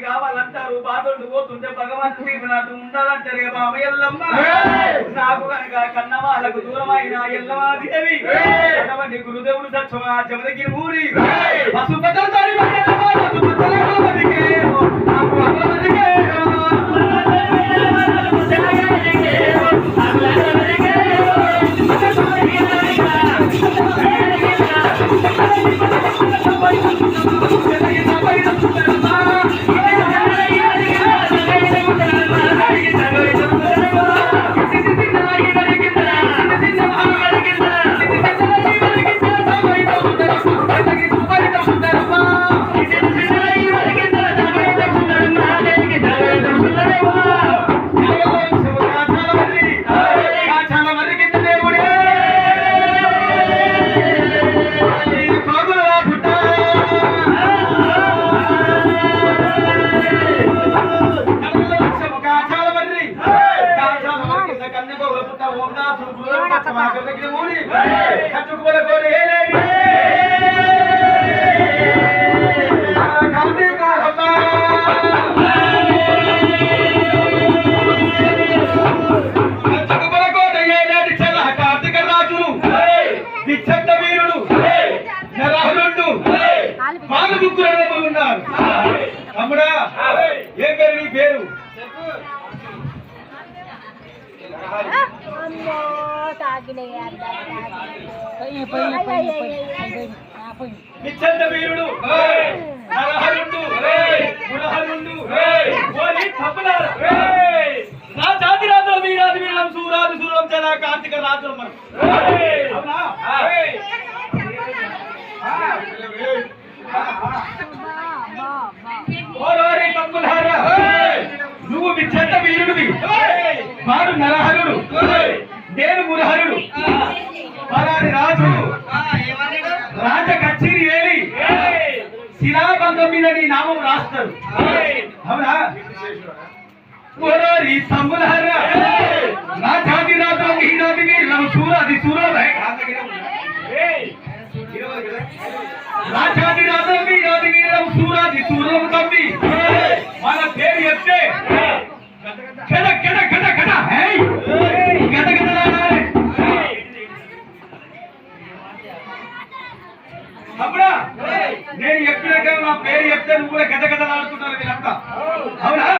కావాలంటారు బాధలు పోతుంటే భగవంతు దీవెనట్టు ఉండాలంటారు బామయ్యల్లమ్మ నాకు కనుక కన్న వాళ్ళకు దూరమైన ఎల్లమాదేవి అటువంటి గురుదేవుడు సత్యమా జమదగిరి ఊరి పశుపతులతో తమ్ముడా ఏం పేరు నీ పేరు నిశ్చంద వీరుడు నరహరుడు కులహరుడు నా జాతి రాజుల వీరాది వీరం సూరాది సూరం జల కార్తీక రాజుల మనం అవునా నువ్వు విచ్చెత్త వీరుడివి వాడు నరహరుడు నేను మురహరుడు వారి రాజు రాజ కచేరి వేలి శిలాబంధం మీద నీ నామం రాస్తారు అవునా తమ్ములహర నా జాతి రాజు ఈనాటికి సూరాది సూరాది రాజాది రాజు ఈనాటికి సూరాది సూరం తమ్మి మన పేరు